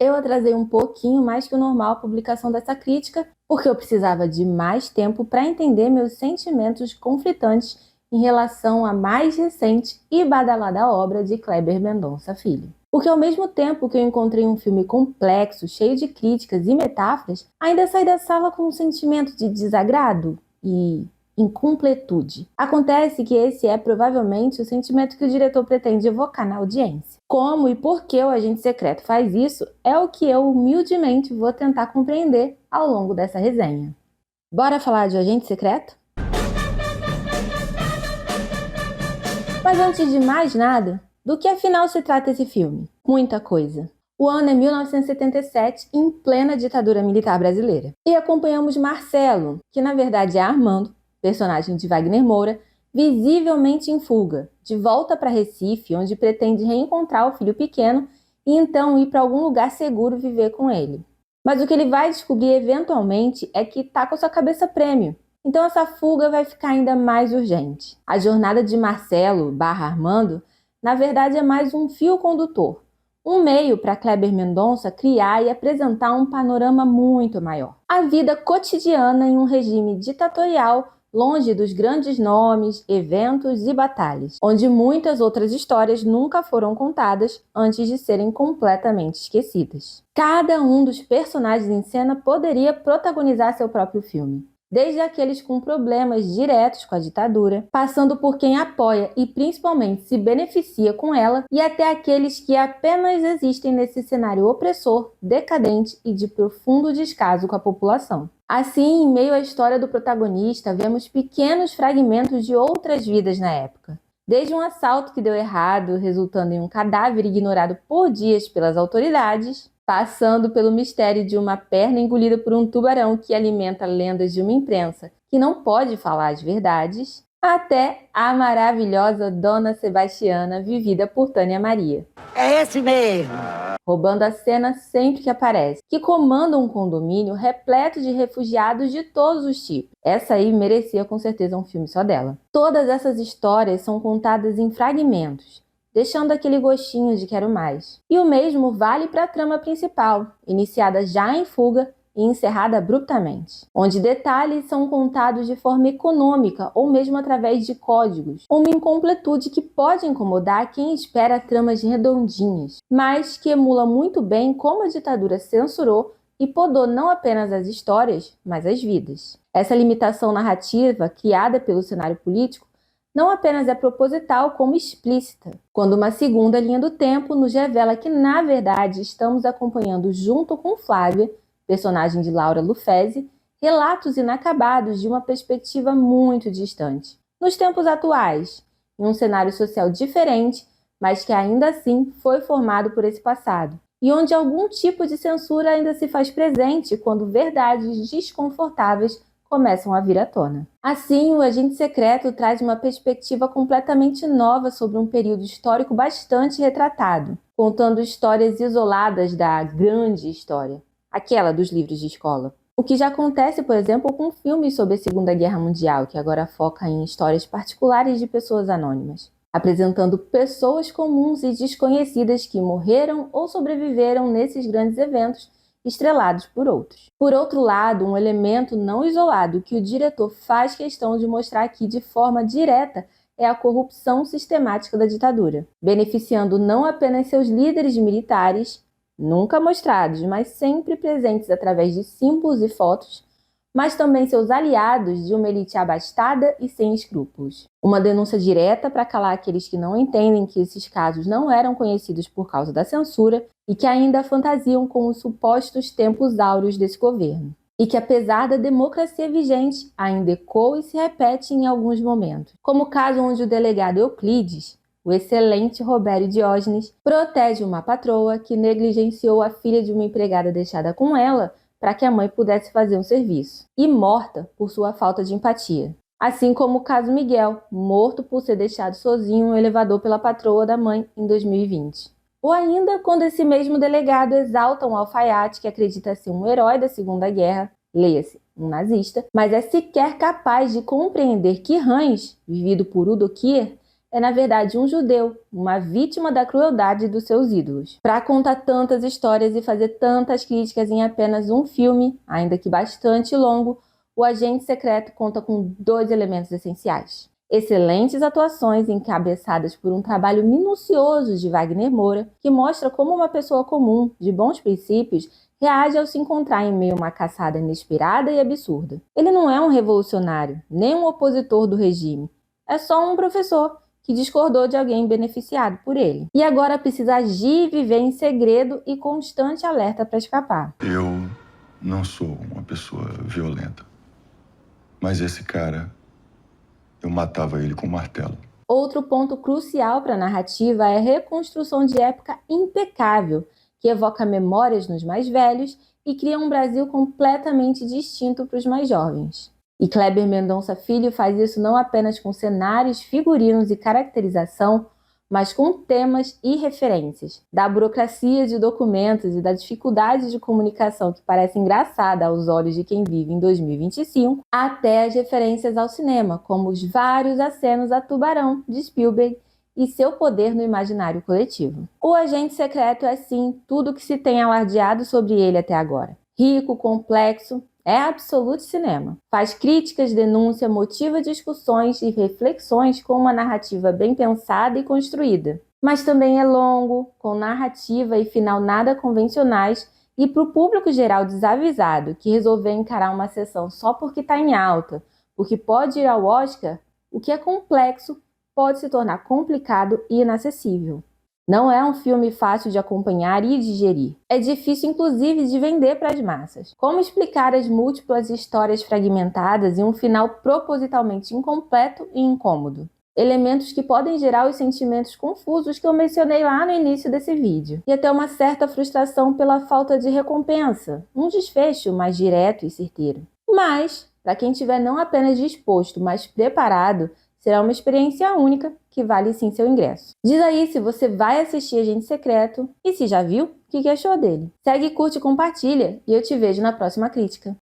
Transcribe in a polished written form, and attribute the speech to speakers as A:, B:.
A: Eu atrasei um pouquinho mais que o normal a publicação dessa crítica, porque eu precisava de mais tempo para entender meus sentimentos conflitantes em relação à mais recente e badalada obra de Kleber Mendonça Filho. Porque ao mesmo tempo que eu encontrei um filme complexo, cheio de críticas e metáforas, ainda saí da sala com um sentimento de desagrado e incompletude. Acontece que esse é provavelmente o sentimento que o diretor pretende evocar na audiência. Como e por que o agente secreto faz isso é o que eu humildemente vou tentar compreender ao longo dessa resenha. Bora falar de agente secreto? Mas antes de mais nada, do que afinal se trata esse filme? Muita coisa. O ano é 1977, em plena ditadura militar brasileira. E acompanhamos Marcelo, que na verdade é Armando, personagem de Wagner Moura, visivelmente em fuga, de volta para Recife, onde pretende reencontrar o filho pequeno e então ir para algum lugar seguro viver com ele. Mas o que ele vai descobrir eventualmente é que tá com sua cabeça prêmio. Então essa fuga vai ficar ainda mais urgente. A jornada de Marcelo / Armando, na verdade, é mais um fio condutor, um meio para Kleber Mendonça criar e apresentar um panorama muito maior. A vida cotidiana em um regime ditatorial, longe dos grandes nomes, eventos e batalhas, onde muitas outras histórias nunca foram contadas antes de serem completamente esquecidas. Cada um dos personagens em cena poderia protagonizar seu próprio filme. Desde aqueles com problemas diretos com a ditadura, passando por quem apoia e principalmente se beneficia com ela, e até aqueles que apenas existem nesse cenário opressor, decadente e de profundo descaso com a população. Assim, em meio à história do protagonista, vemos pequenos fragmentos de outras vidas na época. Desde um assalto que deu errado, resultando em um cadáver ignorado por dias pelas autoridades, passando pelo mistério de uma perna engolida por um tubarão que alimenta lendas de uma imprensa que não pode falar as verdades, até a maravilhosa Dona Sebastiana, vivida por Tânia Maria.
B: É esse mesmo!
A: Roubando a cena sempre que aparece, que comanda um condomínio repleto de refugiados de todos os tipos. Essa aí merecia com certeza um filme só dela. Todas essas histórias são contadas em fragmentos, deixando aquele gostinho de quero mais. E o mesmo vale para a trama principal, iniciada já em fuga e encerrada abruptamente, onde detalhes são contados de forma econômica ou mesmo através de códigos, uma incompletude que pode incomodar quem espera tramas redondinhas, mas que emula muito bem como a ditadura censurou e podou não apenas as histórias, mas as vidas. Essa limitação narrativa, criada pelo cenário político, não apenas é proposital, como explícita, quando uma segunda linha do tempo nos revela que, na verdade, estamos acompanhando junto com Flávia, personagem de Laura Lufezi, relatos inacabados de uma perspectiva muito distante. Nos tempos atuais, em um cenário social diferente, mas que ainda assim foi formado por esse passado, e onde algum tipo de censura ainda se faz presente quando verdades desconfortáveis começam a vir à tona. Assim, o Agente Secreto traz uma perspectiva completamente nova sobre um período histórico bastante retratado, contando histórias isoladas da grande história, aquela dos livros de escola. O que já acontece, por exemplo, com filmes sobre a Segunda Guerra Mundial, que agora foca em histórias particulares de pessoas anônimas, apresentando pessoas comuns e desconhecidas que morreram ou sobreviveram nesses grandes eventos, estrelados por outros. Por outro lado, um elemento não isolado que o diretor faz questão de mostrar aqui de forma direta é a corrupção sistemática da ditadura, beneficiando não apenas seus líderes militares, nunca mostrados, mas sempre presentes através de símbolos e fotos, mas também seus aliados de uma elite abastada e sem escrúpulos. Uma denúncia direta para calar aqueles que não entendem que esses casos não eram conhecidos por causa da censura e que ainda fantasiam com os supostos tempos áureos desse governo. E que, apesar da democracia vigente, ainda ecoa e se repete em alguns momentos. Como o caso onde o delegado Euclides, o excelente Robério Diógenes, protege uma patroa que negligenciou a filha de uma empregada deixada com ela para que a mãe pudesse fazer um serviço, e morta por sua falta de empatia. Assim como o caso Miguel, morto por ser deixado sozinho no elevador pela patroa da mãe em 2020. Ou ainda quando esse mesmo delegado exalta um alfaiate que acredita ser um herói da Segunda Guerra, leia-se, um nazista, mas é sequer capaz de compreender que Hans, vivido por Udo Kier, é na verdade um judeu, uma vítima da crueldade dos seus ídolos. Para contar tantas histórias e fazer tantas críticas em apenas um filme, ainda que bastante longo, O Agente Secreto conta com 2 elementos essenciais. Excelentes atuações encabeçadas por um trabalho minucioso de Wagner Moura, que mostra como uma pessoa comum, de bons princípios, reage ao se encontrar em meio a uma caçada inesperada e absurda. Ele não é um revolucionário, nem um opositor do regime. É só um professor que discordou de alguém beneficiado por ele. E agora precisa agir e viver em segredo e constante alerta para escapar.
B: Eu não sou uma pessoa violenta. Mas esse cara, eu matava ele com um martelo.
A: Outro ponto crucial para a narrativa é a reconstrução de época impecável, que evoca memórias nos mais velhos e cria um Brasil completamente distinto para os mais jovens. E Kleber Mendonça Filho faz isso não apenas com cenários, figurinos e caracterização, mas com temas e referências. Da burocracia de documentos e da dificuldade de comunicação que parece engraçada aos olhos de quem vive em 2025, até as referências ao cinema, como os vários acenos a Tubarão, de Spielberg, e seu poder no imaginário coletivo. O Agente Secreto é, sim, tudo o que se tem alardeado sobre ele até agora. Rico, complexo, é absoluto cinema. Faz críticas, denúncia, motiva discussões e reflexões com uma narrativa bem pensada e construída. Mas também é longo, com narrativa e final nada convencionais, e para o público geral desavisado, que resolveu encarar uma sessão só porque está em alta, porque pode ir ao Oscar, o que é complexo pode se tornar complicado e inacessível. Não é um filme fácil de acompanhar e digerir. É difícil, inclusive, de vender para as massas. Como explicar as múltiplas histórias fragmentadas e um final propositalmente incompleto e incômodo? Elementos que podem gerar os sentimentos confusos que eu mencionei lá no início desse vídeo. E até uma certa frustração pela falta de recompensa. Um desfecho mais direto e certeiro. Mas, para quem estiver não apenas disposto, mas preparado, será uma experiência única que vale sim seu ingresso. Diz aí se você vai assistir Agente Secreto e se já viu, o que achou dele. Segue, curte e compartilha e eu te vejo na próxima crítica.